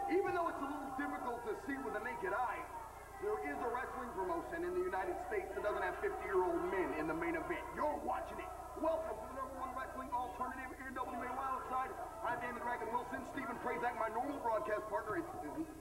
Even though it's a little difficult to see with the naked eye, there is a wrestling promotion in the United States that doesn't have 50-year-old men in the main event. You're watching it. Welcome to the #1 wrestling alternative, NWA Wildside. I'm Dan the Dragon Wilson. Steve Prazak, my normal broadcast partner, is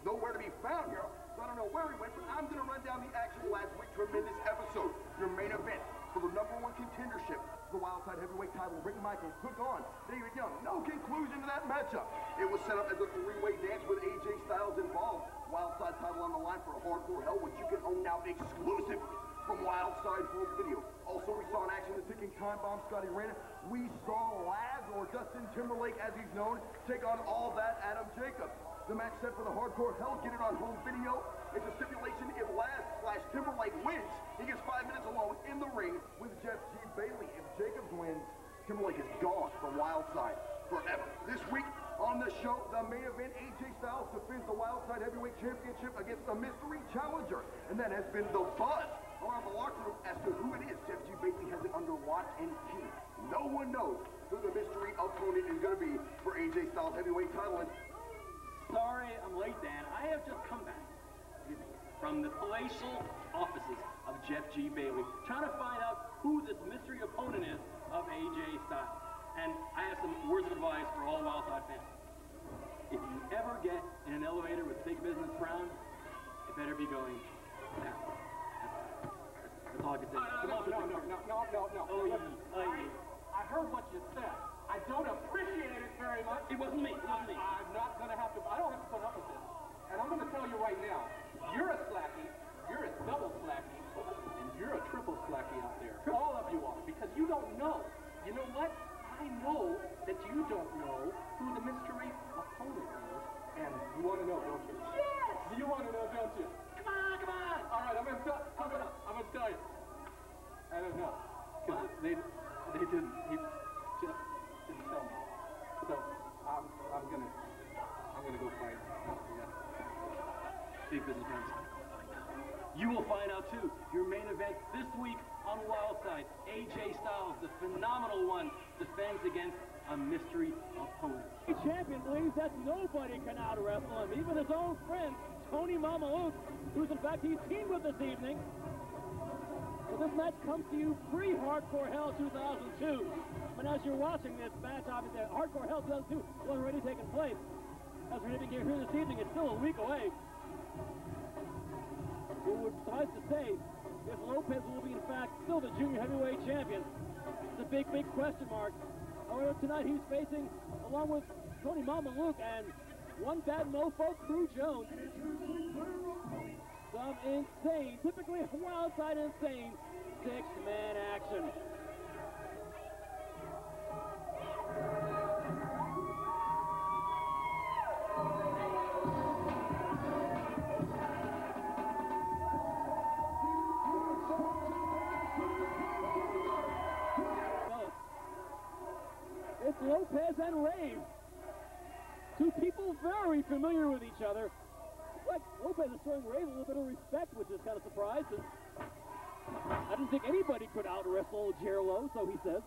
nowhere to be found here. So I don't know where he went, but I'm going to run down the actual last week's tremendous episode. Your main event for the #1 contendership, the Wildside heavyweight title. Rick Michaels took on David Young. No conclusion to that matchup. It was set up as a three-way dance with AJ Styles involved. Wildside title on the line for a Hardcore Hell, which you can own now exclusive from Wildside Home Video. Also, we saw in action the ticking time bomb, Scotty Renner. We saw Laz, or Justin Timberlake as he's known, take on All That Adam Jacobs. The match set for the Hardcore Hell, get it on home video. It's a stipulation if Laz/Timberlake wins, he gets 5 minutes alone in the ring with Jeff G Bailey. If Jacobs wins, Timberlake is gone from Wildside forever. This week on the show, the main event, AJ Styles defends the Wildside Heavyweight Championship against the mystery challenger. And that has been the buzz around the locker room as to who it is. Jeff G Bailey has it under lock and key. No one knows who the mystery opponent is going to be for AJ Styles Heavyweight title. And sorry, I'm late, Dan. I have just come back from the palatial offices of Jeff G Bailey, trying to find out who this mystery opponent is of AJ Styles. And I have some words of advice for all Wildside fans. If you ever get in an elevator with Big Business Brown, it better be going down. That's all I can say. I heard what you said. I don't appreciate it very much. It wasn't me. It wasn't me. I'm not going to have to, I don't have to put up with this. And I'm going to tell you right now, you're a slacky, you're a double slacky, and you're a triple slacky out there. All of you are, because you don't know. You know what? I know that you don't know who the mystery opponent is. And you want to know, don't you? Yes! You want to know, don't you? Come on, come on! All right, I'm going to tell you. I don't know. Because they didn't. He just didn't tell me. So I'm gonna go find him. Yeah. Big Business Brown. You will find out too. Your main event this week on Wildside, AJ Styles, the phenomenal one, defends against a mystery opponent. The champion believes that nobody can out-wrestle him, even his own friend, Tony Mamaluke, who's in fact he's teamed with this evening. So this match comes to you pre-Hardcore Hell 2002. But as you're watching this match, obviously, Hardcore Hell 2002 was already taking place. As we're here this evening, it's still a week away. It would suffice to say, if Lopez will be, in fact, still the junior heavyweight champion, it's a big, big question mark. However, tonight he's facing, along with Tony Mamaluke and one bad mofo, Crew Jones. Some insane, typically Wildside insane, six-man action. It's Lopez and Rave. Two people very familiar with each other. It's like Lopez is showing Rave a little bit of respect, which is kind of surprising. I didn't think anybody could out-wrestle Jerlo, so he says.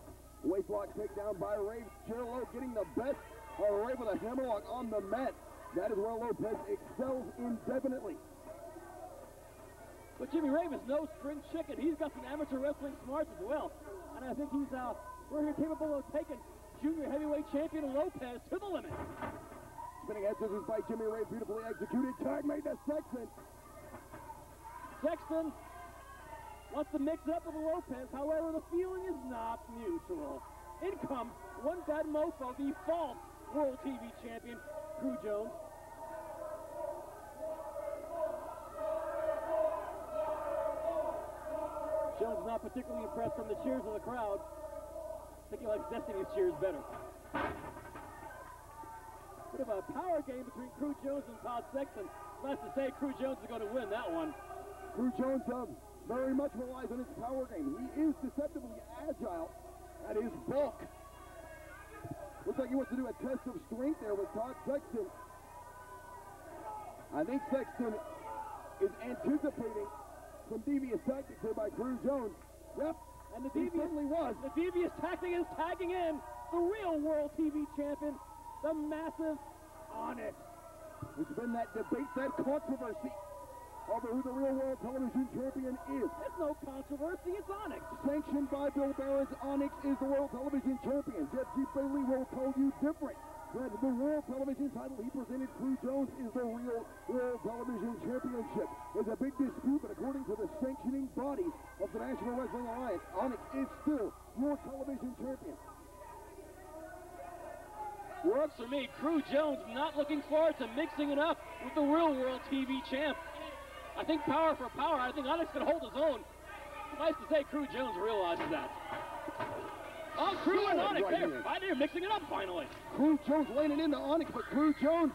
Waistlock takedown by Rave. Jerlo getting the best of Rave with a hammerlock on the mat. That is where Lopez excels indefinitely. But Jimmy Rave is no spring chicken. He's got some amateur wrestling smarts as well. And I think he's we're here capable of taking junior heavyweight champion Lopez to the limit. Spinning head scissors by Jimmy Rave, beautifully executed. Tag made to Sexton. Sexton wants to mix it up with Lopez. However, the feeling is not mutual. In comes one bad mofo, the false World TV champion, Crew Jones. Jones is not particularly impressed from the cheers of the crowd. I think he likes Destiny's cheers better. Bit of a power game between Crew Jones and Todd Sexton. Nice to say Crew Jones is going to win that one. Crew Jones very much relies on his power game. He is deceptively agile at his bulk. Looks like he wants to do a test of strength there with Todd Sexton. I think Sexton is anticipating some devious tactics here by Crew Jones. Yep, and he certainly was. The devious tactic is tagging in the real World TV Champion, the massive Onyx. There's been that debate, that controversy over who the real World Television Champion is. It's no controversy, it's Onyx. Sanctioned by Bill Barron's, Onyx is the World Television Champion. Jeff G Bailey will tell you different. That the World Television title he presented Crew Jones is the real World Television Championship. There's a big dispute, but according to the sanctioning body of the National Wrestling Alliance, Onyx is still your television champion. Works for me. Crew Jones not looking forward to mixing it up with the real World TV Champ. I think power for power, I think Onyx can hold his own. Nice to say Crew Jones realizes that. Oh, Crew and Onyx, they're mixing it up finally. Crew Jones laying it into Onyx, but Crew Jones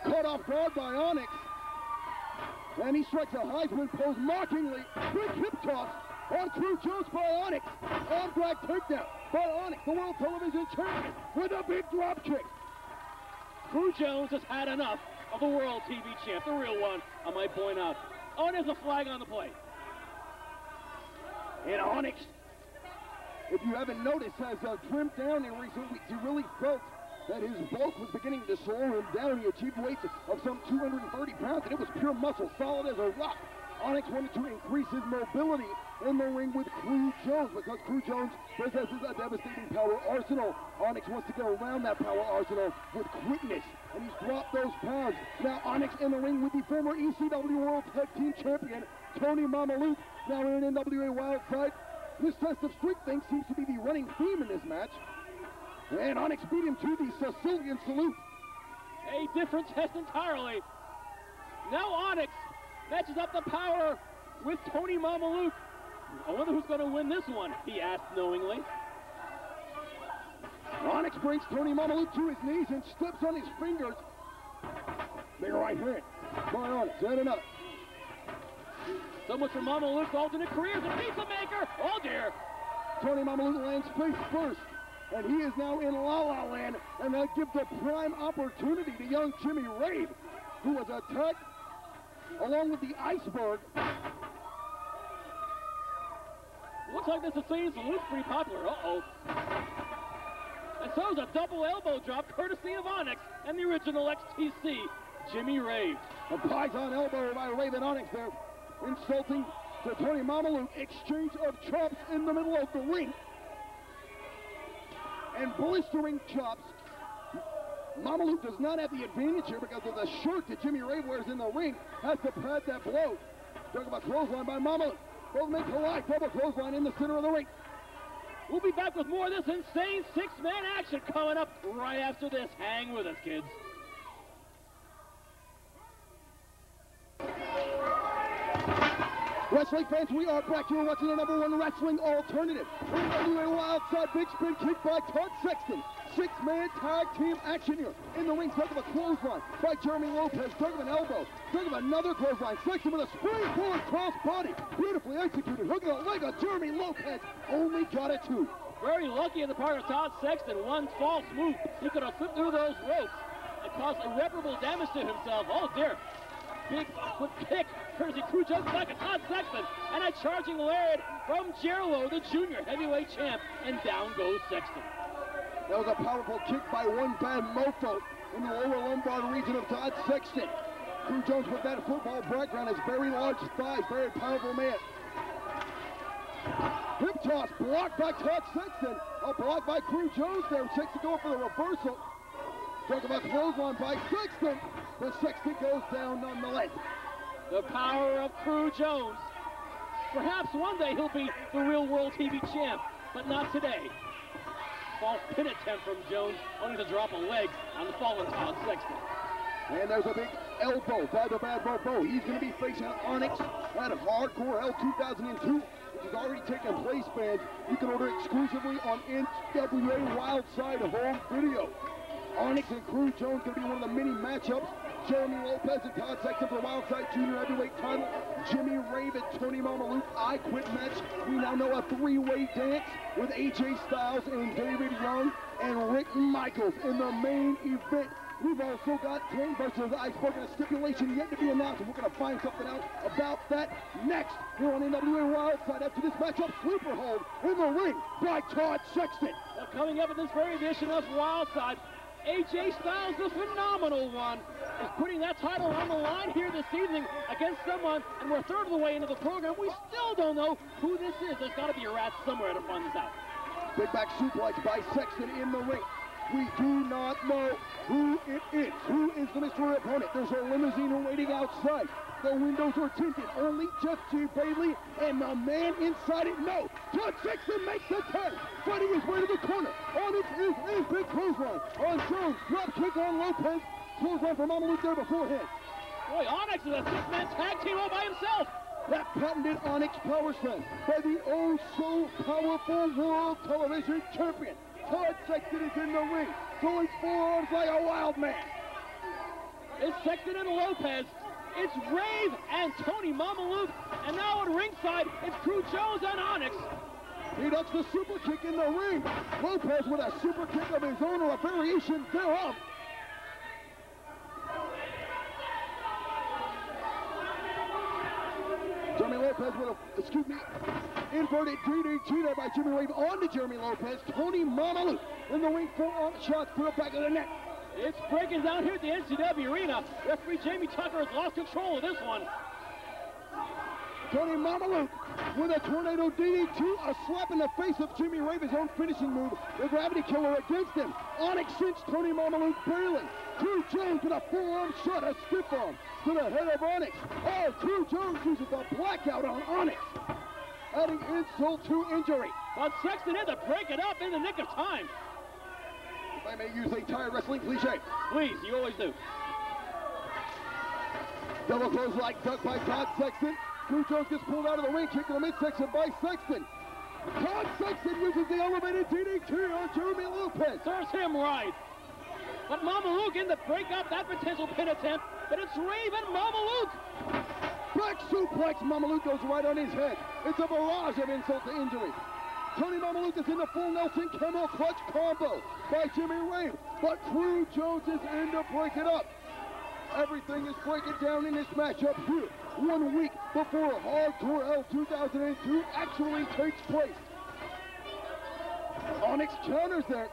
caught off guard by Onyx. And he strikes a Heisman pose mockingly. Big hip toss on Crew Jones by Onyx. Arm drag takedown by Onyx, the World Television Champion, with a big drop kick. Crew Jones has had enough of the World TV Champ, the real one, I might point out. Oh, and there's a flag on the plate. And Onyx, if you haven't noticed, has trimmed down in recent weeks. He really felt that his bulk was beginning to slow him down. He achieved weights of some 230 pounds, and it was pure muscle, solid as a rock. Onyx wanted to increase his mobility in the ring with Crew Jones because Crew Jones possesses a devastating power arsenal. Onyx wants to get around that power arsenal with quickness, and he's dropped those pounds. Now Onyx in the ring with the former ECW World Tag Team Champion, Tony Mamaluke, now in an NWA Wildside. This test of strength thing seems to be the running theme in this match. And Onyx beat him to the Sicilian salute. A different test entirely. Now Onyx matches up the power with Tony Mamaluke. I wonder who's going to win this one, he asked knowingly. Onyx brings Tony Mamaluke to his knees and steps on his fingers. Big right hand by Onyx, and another. So much for Mamaluke's alternate career as a pizza maker. Oh dear. Tony Mamaluke lands face first, and he is now in La La Land, and that gives a prime opportunity to young Jimmy Rave, who was attacked along with the Iceberg. Looks like this Sicilian salute's pretty popular. Uh-oh. And so is a double elbow drop courtesy of Onyx and the original XTC, Jimmy Rave. A Python elbow by Rave and Onyx there, insulting to Tony Mamaluke. Exchange of chops in the middle of the ring. And blistering chops. Mamaluke does not have the advantage here because of the shirt that Jimmy Rave wears in the ring. Has to pad that blow. Talk about clothesline by Mamaluke. Both men collide. Double clothesline in the center of the ring. We'll be back with more of this insane six-man action coming up right after this. Hang with us, kids. Wrestling fans, we are back. You're watching the #1 wrestling alternative. NWA Wildside, big spin kick by Todd Sexton. Six-man tag team action here. In the ring, talk of a clothesline by Jeremy Lopez. Talk of an elbow. Talk of another clothesline. Sexton with a springboard cross body. Beautifully executed. Hook of the leg of Jeremy Lopez. Only got it two. Very lucky on the part of Todd Sexton. One false move. He could have slipped through those ropes and caused irreparable damage to himself. Oh, dear. Big foot kick, courtesy Crew Jones back at Todd Sexton, and a charging lariat from Jerlo, the junior heavyweight champ, and down goes Sexton. That was a powerful kick by one bad mofo in the lower lumbar region of Todd Sexton. Crew Jones with that football background has very large thighs, very powerful man. Hip toss blocked by Todd Sexton. A block by Crew Jones there. Sexton going for the reversal. Talk about clothesline by Sexton, but Sexton goes down nonetheless. The power of Crew Jones. Perhaps one day he'll be the real World TV champ, but not today. False pin attempt from Jones, only to drop a leg on the fallen Todd Sexton. And there's a big elbow by the Bad Mofo. He's going to be facing Onyx at Hardcore Hell 2002, which has already taken place, fans. You can order exclusively on NWA Wildside home video. Onyx and Crew Jones going to be one of the many matchups Jeremy Lopez and Todd Sexton for Wildside Junior Heavyweight title. Jimmy Rave and Tony Mamaluke, I Quit match. We now know a three-way dance with AJ Styles and David Young and Rick Michaels in the main event. We've also got Tank versus Iceberg and a stipulation yet to be announced. We're going to find something out about that next here on NWA Wildside. After this matchup, sleeper hold in the ring by Todd Sexton. Well, coming up in this very edition of Wildside, AJ Styles, the phenomenal one, is putting that title on the line here this evening against someone, and we're a third of the way into the program. We still don't know who this is. There's got to be a rat somewhere to find this out. Big back suplex by Sexton in the ring. We do not know who it is. Who is the mystery opponent? There's a limousine waiting outside. The windows are tinted. Only Jeff G Bailey and the man inside it know. Todd Sexton makes the 10. Fighting his way to the corner. Onyx is a big clothesline on Jones. Drop kick on Lopez. Clothesline from Mamaluke there beforehand. Boy, Onyx is a six-man tag team all by himself. That patented Onyx power slam by the oh-so-powerful world television champion. Todd Sexton is in the ring, throwing forearms like a wild man. It's Sexton and Lopez. It's Rave and Tony Mamaluke. And now at ringside, it's Crew Jones and Onyx. He ducks the super kick in the ring. Lopez with a super kick of his own or a variation thereof. Jeremy Lopez with a, inverted DDT there by Jimmy Rave onto Jeremy Lopez. Tony Mamaluke in the ring, forearm shots to the back of the neck. It's breaking down here at the NCW arena. Referee Jamie Tucker has lost control of this one. Tony Mamaluke with a tornado DDT, a slap in the face of Jimmy Rave, his own finishing move, the gravity killer against him. Onyx cinched Tony Mamaluke Bailey. Crew Jones with a forearm shot, a stiff arm to the head of Onyx. Oh, Crew Jones uses the blackout on Onyx, adding insult to injury. But Sexton had to break it up in the nick of time. If I may use a tired wrestling cliche. Please, you always do. Double close like duck by Todd Sexton. Crew Jones gets pulled out of the ring, kicked in the midsection by Sexton. Todd Sexton uses the elevated DDT on Jeremy Lopez. Serves him right. But Mamaluke in to break up that potential pin attempt, but it's Rave and Mamaluke. Back suplex, Mamaluke goes right on his head. It's a barrage of insult to injury. Tony Mamaluke is in the full Nelson camel clutch combo by Jimmy Rave, but Crew Jones is in to break it up. Everything is breaking down in this matchup here, 1 week before Hardcore Hell 2002 actually takes place. Onyx counters there.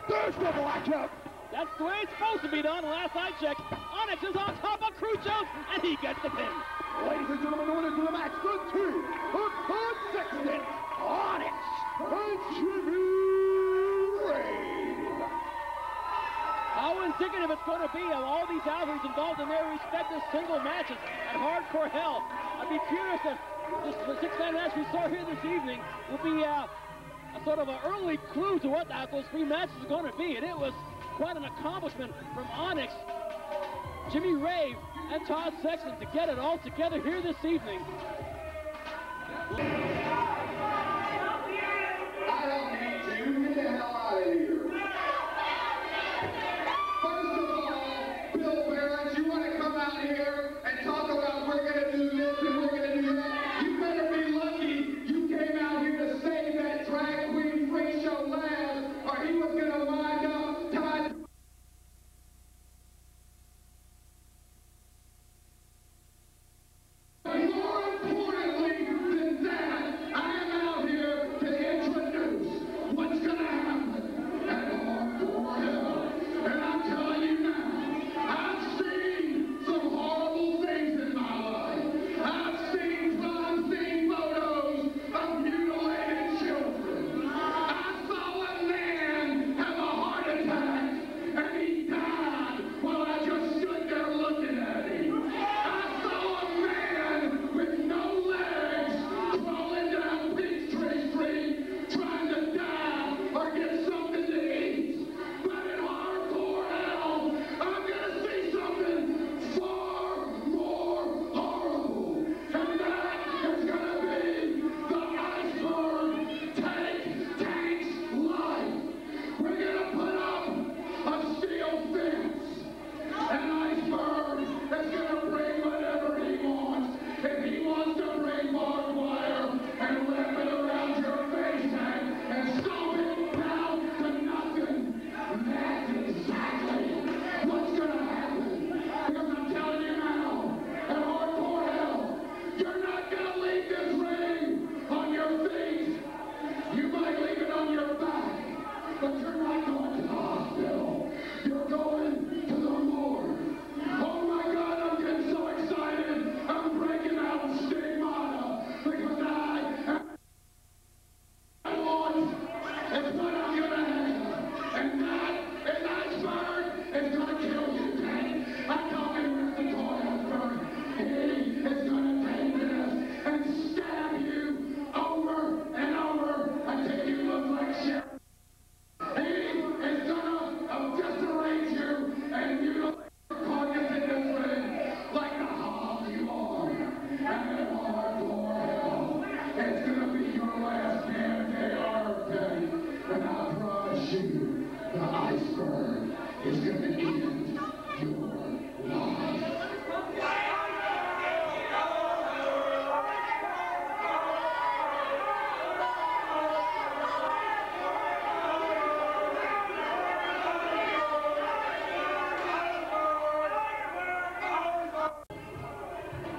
There's the blackout. That's the way it's supposed to be done. Last I checked, Onyx is on top of Crew Jones, and he gets the pin. Ladies and gentlemen, the winners of the match, the two of Todd Sexton, Onyx, and Jimmy Rave. How indicative it's going to be of all these athletes involved in their respective single matches at Hardcore Hell. I'd be curious if the six-man match we saw here this evening will be a sort of an early clue to what those three matches are going to be. And it was quite an accomplishment from Onyx, Jimmy Rave, and Todd Sexton to get it all together here this evening. I don't need you. Get the hell out of here. First of all, Bill Barrett, you want to come out here and talk about we're going to do this and we're going to do that? You better be lucky you came out here to save that drag queen freak show last, or he was going to wind up Todd. More importantly than that,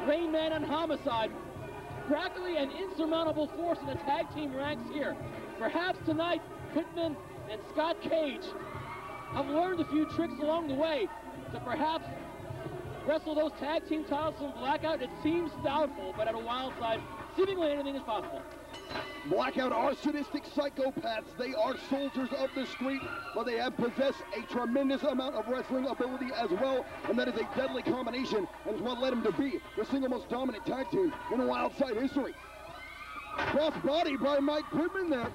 Rain Man and Homicide, practically an insurmountable force in the tag team ranks here. Perhaps tonight, Pittman and Scott Cage have learned a few tricks along the way to perhaps wrestle those tag team titles from Blackout. It seems doubtful, but at a Wildside, seemingly anything is possible. Blackout are sadistic psychopaths. They are soldiers of the street, but they have possessed a tremendous amount of wrestling ability as well, and that is a deadly combination, and is what led them to be the single most dominant tag team in Wildside history. Cross body by Mike Pittman there.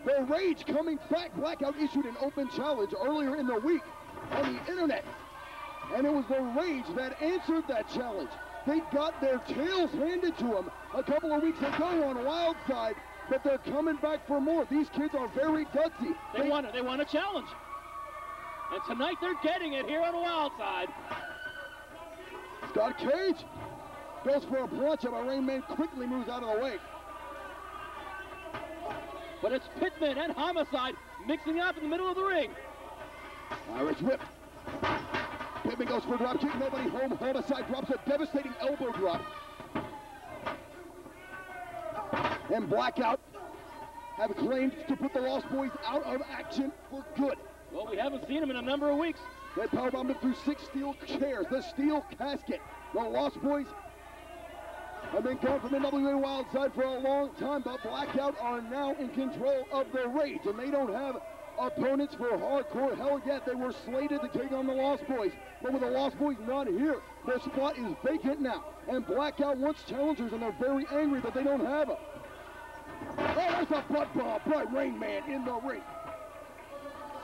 The Rage coming back. Blackout issued an open challenge earlier in the week on the internet, and it was the Rage that answered that challenge. They got their tails handed to them a couple of weeks ago on Wildside, but they're coming back for more. These kids are very gutsy. They want a challenge. And tonight they're getting it here on Wildside. Scott Cage goes for a plancha, but Rain Man quickly moves out of the way. But it's Pittman and Homicide mixing up in the middle of the ring. Irish whip. Pittman goes for a drop kick, nobody home. Homicide drops a devastating elbow drop. And Blackout have claimed to put the Lost Boys out of action for good. Well, we haven't seen them in a number of weeks. They powerbombed them through 6 steel chairs, the steel casket. The Lost Boys have been gone from NWA Wildside for a long time, but Blackout are now in control of the Rage, and they don't have opponents for Hardcore Hell yet. They were slated to take on the Lost Boys, but with the Lost Boys not here, their spot is vacant now. And Blackout wants challengers, and they're very angry that they don't have them. Oh, there's a butt bomb by Rain Man in the ring.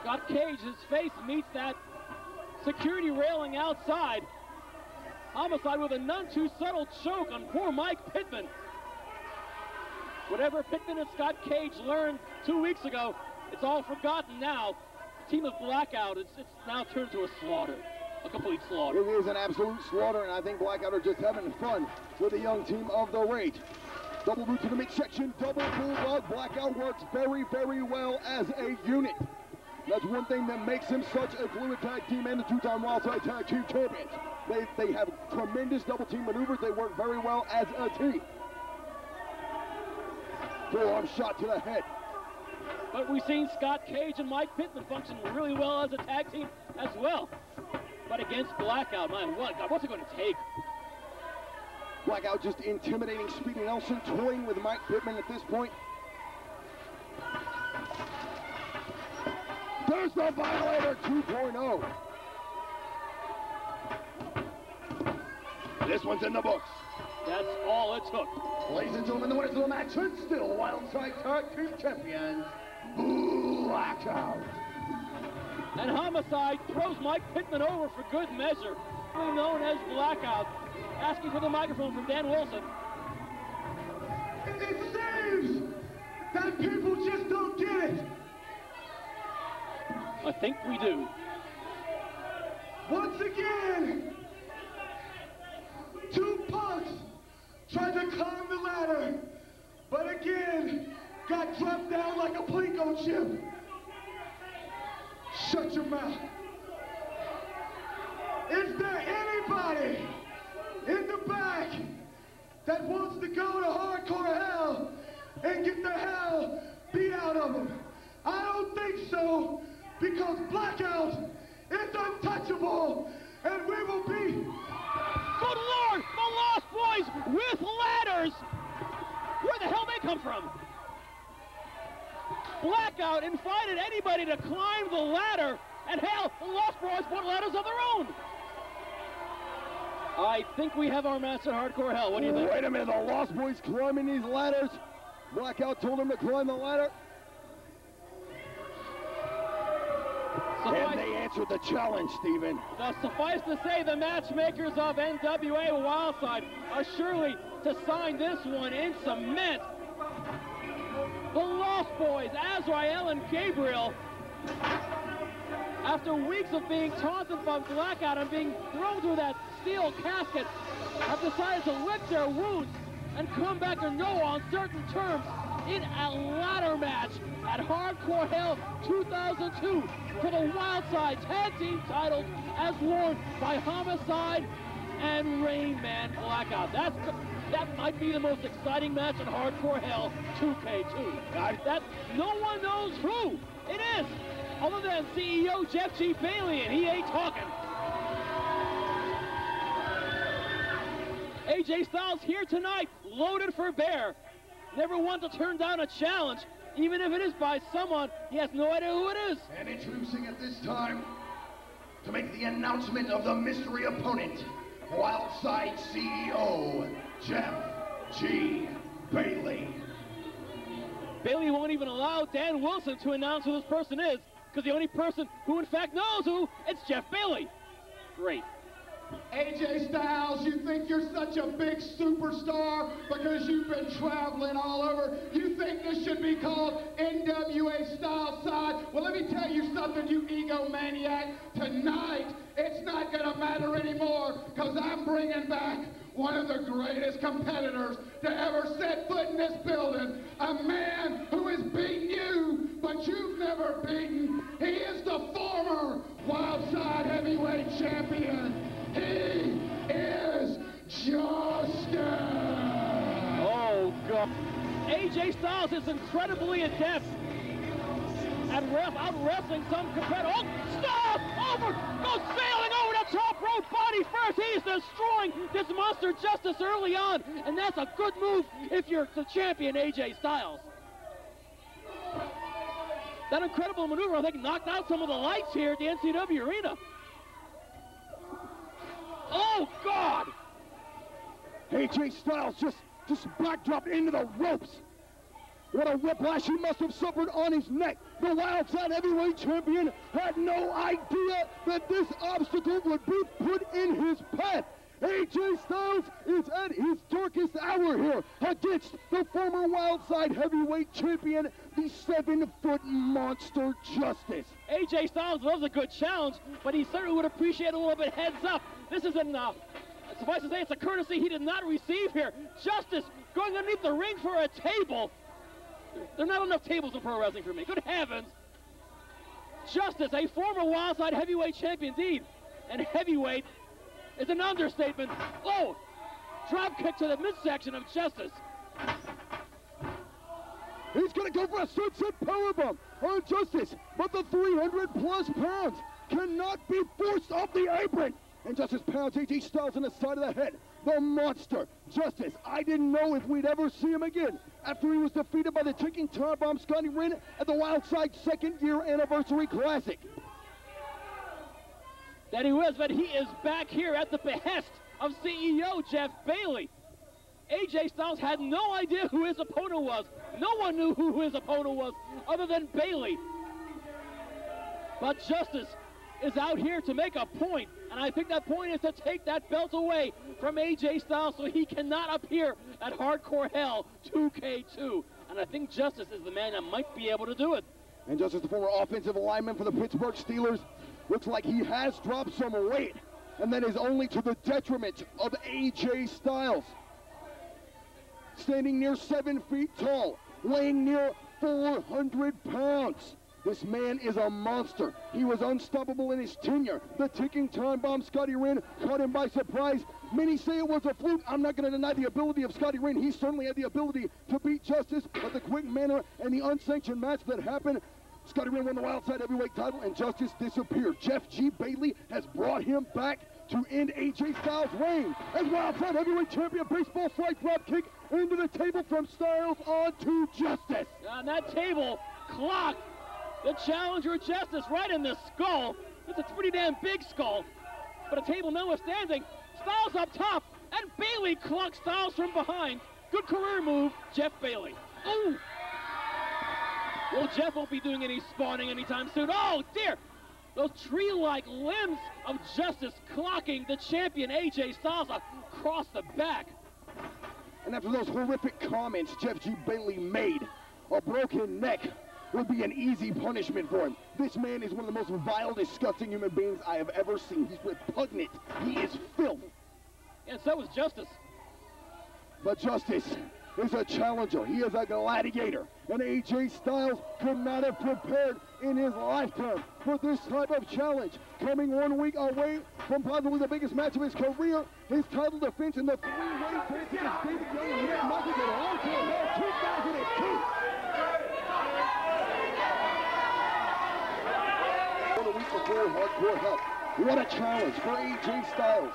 Scott Cage, his face meets that security railing outside. Homicide with a none too subtle choke on poor Mike Pittman. Whatever Pittman and Scott Cage learned 2 weeks ago, it's all forgotten now. The team of Blackout, it's now turned to a slaughter, a complete slaughter. It is an absolute slaughter, and I think Blackout are just having fun with the young team of the Rage. Double boot to the midsection, double bulldog. Blackout works very, very well as a unit. That's one thing that makes him such a fluid tag team and the 2-time Wildside Tag Team Champions. They have tremendous double team maneuvers. They work very well as a team. Forearm shot to the head. But we've seen Scott Cage and Mike Pittman function really well as a tag team as well. But against Blackout, man, what's it going to take? Blackout just intimidating Speedy Nelson, toying with Mike Pittman at this point. There's the Violator 2.0. This one's in the books. That's all it took. Ladies and gentlemen, the winners of the match and still Wildside Tag Team Champions, Blackout. And Homicide throws Mike Pittman over for good measure. Known as Blackout. Asking for the microphone from Dan Wilson. It seems that people just don't get it. I think we do. Once again, 2 punks tried to climb the ladder, but again, got dropped down like a Plinko chip. Shut your mouth. Is there anybody in the back that wants to go to Hardcore Hell and get the hell beat out of them? I don't think so, because Blackout is untouchable, and we will be... Good Lord, the Lost Boys with ladders! Where the hell they come from? Blackout invited anybody to climb the ladder, and hell, the Lost Boys put ladders of their own! I think we have our match at Hardcore Hell. What do you think? Wait a minute, the Lost Boys climbing these ladders. Blackout told them to climb the ladder. And they answered the challenge, Steven. Now, suffice to say, the matchmakers of NWA Wildside are surely to sign this one in cement. The Lost Boys, Azrael and Gabriel, after weeks of being taunted by Blackout and being thrown through that steel casket, have decided to lick their wounds and come back to Noah on certain terms in a ladder match at Hardcore Hell 2002 for the Wildside Tag Team titles as worn by Homicide and Rain Man Blackout. That might be the most exciting match in Hardcore Hell 2K2. That no one knows who it is, other than CEO Jeff G Bailey, and he ain't talking. AJ Styles here tonight, loaded for bear. Never one to turn down a challenge, even if it is by someone he has no idea who it is. And introducing at this time, to make the announcement of the mystery opponent, Wildside CEO, Jeff G Bailey. Bailey won't even allow Dan Wilson to announce who this person is, because the only person who in fact knows who, it's Jeff Bailey. Great. AJ Styles, you think you're such a big superstar because you've been traveling all over? You think this should be called NWA Wildside? Well, let me tell you something, you egomaniac. Tonight, it's not going to matter anymore because I'm bringing back one of the greatest competitors to ever set foot in this building. A man who has beaten you, but you've never beaten. He is the former Wildside Heavyweight Champion. He is Justice! Oh, God. AJ Styles is incredibly adept at out-wrestling some competitor. Oh, stop! Over! Goes sailing over the top rope, body first. He's destroying this monster Justice early on, and that's a good move if you're the champion, AJ Styles. That incredible maneuver, I think, knocked out some of the lights here at the NCW arena. Oh, God! AJ Styles just backdropped into the ropes. What a whiplash he must have suffered on his neck. The Wildside Heavyweight Champion had no idea that this obstacle would be put in his path. AJ Styles is at his darkest hour here against the former Wildside Heavyweight Champion, the 7-foot monster Justice. AJ Styles loves a good challenge, but he certainly would appreciate a little bit heads up. This isn't enough. Suffice to say, it's a courtesy he did not receive here. Justice going underneath the ring for a table. There are not enough tables in pro wrestling for me. Good heavens. Justice, a former Wildside Heavyweight Champion indeed. And heavyweight is an understatement. Oh, drop kick to the midsection of Justice. He's going to go for a sunset powerbomb on Justice, but the 300-plus pounds cannot be forced off the apron. And Justice pounds AJ Styles on the side of the head. The monster, Justice. I didn't know if we'd ever see him again after he was defeated by the ticking time bomb Scotty Wren at the Wildside second-year anniversary classic. That he was, but he is back here at the behest of CEO Jeff Bailey. AJ Styles had no idea who his opponent was. No one knew who his opponent was other than Bailey. But Justice is out here to make a point, and I think that point is to take that belt away from AJ Styles so he cannot appear at Hardcore Hell 2K2. And I think Justice is the man that might be able to do it. And Justice, the former offensive lineman for the Pittsburgh Steelers, looks like he has dropped some weight, and that is only to the detriment of AJ Styles. Standing near 7 feet tall, weighing near 400 pounds. This man is a monster. He was unstoppable in his tenure. The ticking time bomb Scotty Wren caught him by surprise. Many say it was a fluke. I'm not going to deny the ability of Scotty Wren. He certainly had the ability to beat Justice, but the quick manner and the unsanctioned match that happened, Scotty Wren won the Wildside Heavyweight title and Justice disappeared. Jeff G Bailey has brought him back to end AJ Styles' reign as Wildside Heavyweight Champion. Baseball slide drop kick into the table from Styles onto Justice. On that table, clocked the challenger Justice right in the skull. It's a pretty damn big skull, but a table notwithstanding. Styles up top, and Bailey clocks Styles from behind. Good career move, Jeff Bailey. Ooh! Well, Jeff won't be doing any spawning anytime soon. Oh, dear! Those tree-like limbs of Justice clocking the champion AJ Styles across the back. And after those horrific comments Jeff G Bailey made, a broken neck would be an easy punishment for him. This man is one of the most vile, disgusting human beings I have ever seen. He's repugnant. He is filth. And so is Justice. But Justice is a challenger. He is a gladiator. And AJ Styles could not have prepared in his lifetime for this type of challenge. Coming 1 week away from probably the biggest match of his career, his title defense in the three-way tag against David Young and Nick Michaels at Hardcore Hell 2002. 1 week before Hardcore Hell. What a challenge for AJ Styles.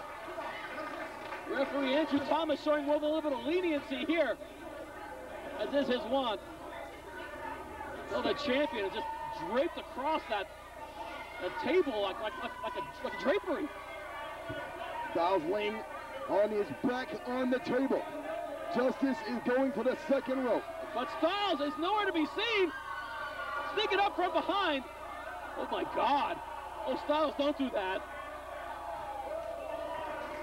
Referee Andrew Thomas showing more than a little bit of leniency here, as is his wont. Well, the champion is just draped across that table like a drapery. Styles laying on his back on the table. Justice is going for the second rope. But Styles is nowhere to be seen. Sneaking up from behind. Oh my God. Oh, Styles, don't do that.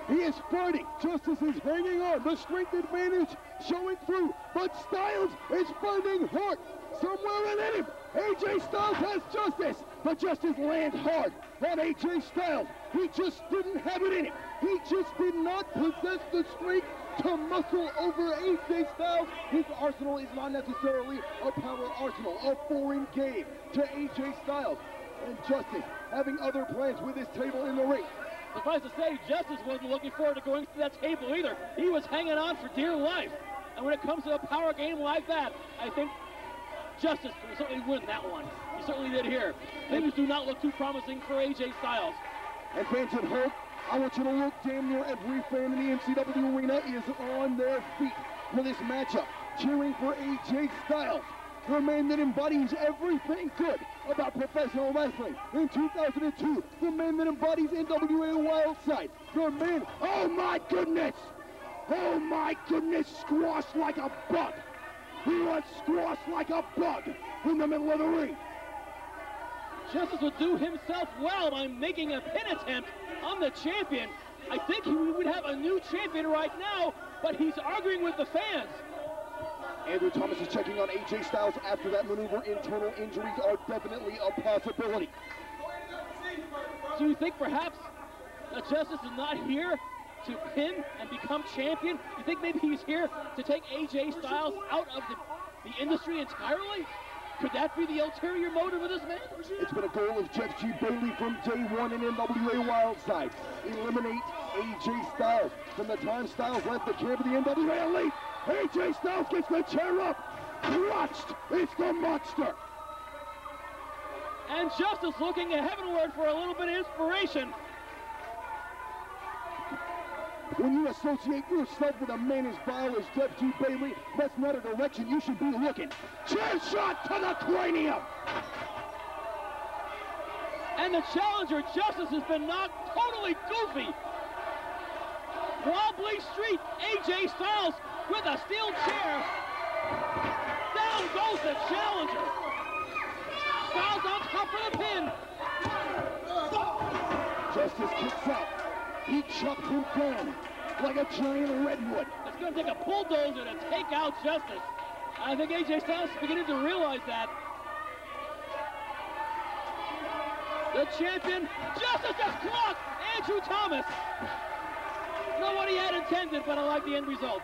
He is fighting. Justice is hanging on. The strength advantage showing through. But Styles is fighting hard. Somewhere in him, AJ Styles has Justice. But Justice lands hard on AJ Styles. He just didn't have it in him. He just did not possess the strength to muscle over AJ Styles. His arsenal is not necessarily a power arsenal, a foreign game to AJ Styles. And Justice having other plans with his table in the ring. Suffice to say, Justice wasn't looking forward to going to that table either. He was hanging on for dear life. And when it comes to a power game like that, I think Justice will certainly win that one. He certainly did here. Things do not look too promising for AJ Styles. And fans at home, I want you to look. Damn near every fan in the MCW arena is on their feet for this matchup, cheering for AJ Styles, the man that embodies everything good about professional wrestling. In 2002, the man that embodies NWA Wildside, the man, oh my goodness, squashed like a bug. He was squashed like a bug in the middle of the ring. Justice would do himself well by making a pin attempt on the champion. I think we would have a new champion right now, but he's arguing with the fans. Andrew Thomas is checking on AJ Styles after that maneuver. Internal injuries are definitely a possibility. Do you think perhaps that Justice is not here to pin and become champion? You think maybe he's here to take AJ Styles out of the industry entirely? Could that be the ulterior motive of this man? It's been a goal of Jeff G Bailey from day one in NWA Wildside. Eliminate AJ Styles. From the time Styles left the camp of the NWA Elite, AJ Styles gets the chair up. Crushed. It's the monster. And Justice looking heavenward for a little bit of inspiration. When you associate yourself with a man as vile as Jeff G Bailey, that's not a direction you should be looking. Chair shot to the cranium. And the challenger, Justice, has been knocked totally goofy. Wobbly Street, AJ Styles with a steel chair. Down goes the challenger. Styles on top of the pin. Justice kicks out. He chopped him down like a giant redwood. It's going to take a bulldozer to take out Justice. I think AJ Styles is beginning to realize that. The champion, Justice just clocked Andrew Thomas. Not what he had intended, but I like the end result.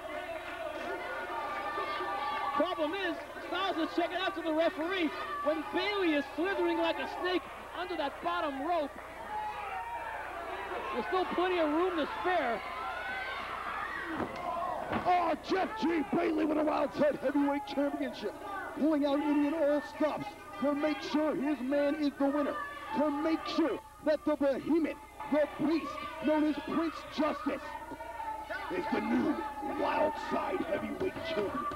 Problem is, Styles is checking out to the referee when Bailey is slithering like a snake under that bottom rope. There's still plenty of room to spare. Oh, Jeff G Bailey with a Wildside Heavyweight Championship. Pulling out Indian all stops to make sure his man is the winner. To make sure that the behemoth, the beast, known as Prince Justice, is the new Wildside Heavyweight Champion.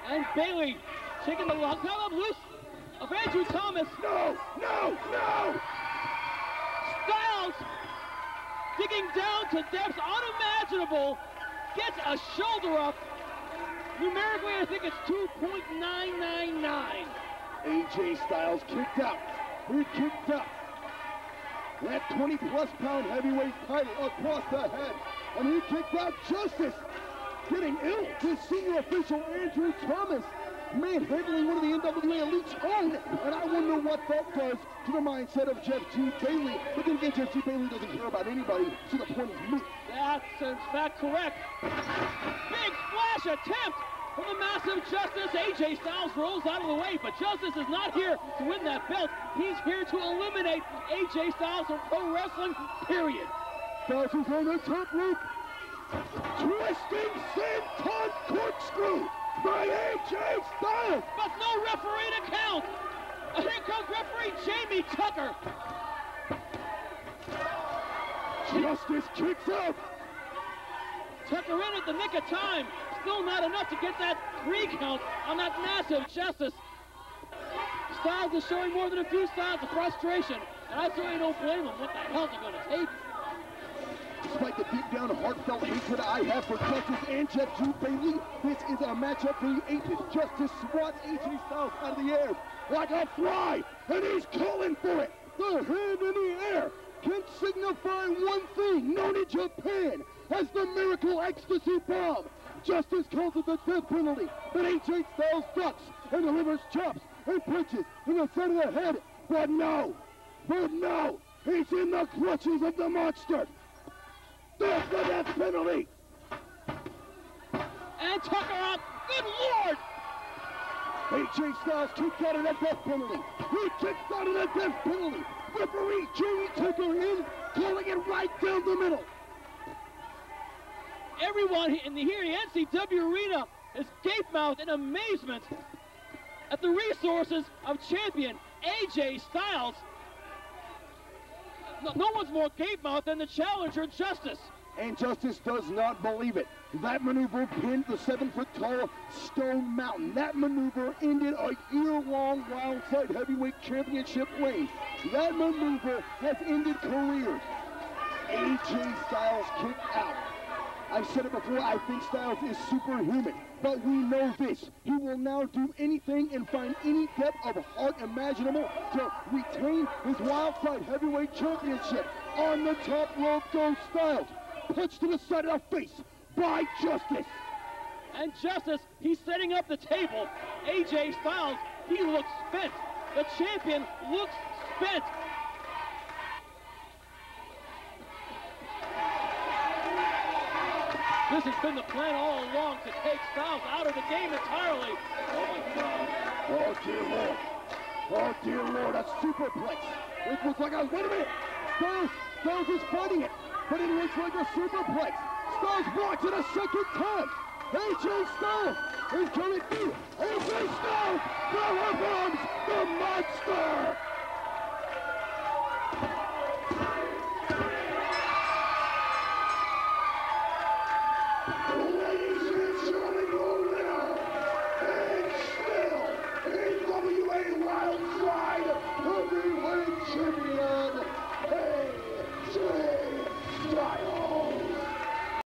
And Bailey taking the lockdown loose of Andrew Thomas. No, no, no! Styles digging down to depths unimaginable, gets a shoulder up. Numerically, I think it's 2.999. AJ Styles kicked out. He kicked out that 20-plus pound heavyweight title across the head. And he kicked out Justice. Getting ill. His senior official, Andrew Thomas, manhandling one of the NWA Elite's own. And I wonder what that does to the mindset of Jeff G Bailey. But then again, Jeff G Bailey doesn't care about anybody, so the point is moot. That's in fact correct. Big splash attempt from the massive Justice. AJ Styles rolls out of the way, but Justice is not here to win that belt. He's here to eliminate AJ Styles from pro wrestling, period. Styles is on the top rope. Twisting senton corkscrew by AJ Styles. But no referee to count. Here comes referee Jamie Tucker. Justice kicks out. Tucker in at the nick of time. Still not enough to get that 3 count on that massive Justice. Styles is showing more than a few signs of frustration, and I certainly don't blame him. What the hell's it going to take? Despite the deep down heartfelt hatred I have for Justice and Jeff G Bailey, this is a matchup for the ages. Justice swats AJ Styles out of the air like a fly, and he's calling for it. The hand in the air can signify one thing, known in Japan as the Miracle Ecstasy Bomb. Justice calls it the death penalty, but AJ Styles ducks and delivers chops and punches in the side of the head. But no, he's in the clutches of the monster. There's the death penalty. And Tucker out. Good Lord! AJ Styles kicked out of the death penalty. He kicked out of the death penalty. Referee Jamie Tucker in, calling it right down the middle. Everyone here in the NCW arena is gape-mouthed in amazement at the resources of champion AJ Styles. No one's more gape-mouthed than the challenger Justice. And Justice does not believe it. That maneuver pinned the 7-foot-tall Stone Mountain. That maneuver ended a year-long Wildside Heavyweight Championship reign. That maneuver has ended careers. AJ Styles kicked out. I've said it before, I think Styles is superhuman. But we know this. He will now do anything and find any depth of heart imaginable to retain his Wildside Heavyweight Championship. On the top rope goes Styles. Punch to the side of the face by Justice. And Justice, he's setting up the table. AJ Styles, he looks spent. The champion looks spent. This has been the plan all along, to take Styles out of the game entirely. Oh my God. Oh dear Lord. Oh dear Lord, a superplex. It looks like wait a minute. Styles is fighting it, but it looks like a superplex. Styles blocks it a second time. AJ Styles is coming through. AJ Styles, power bombs the monster.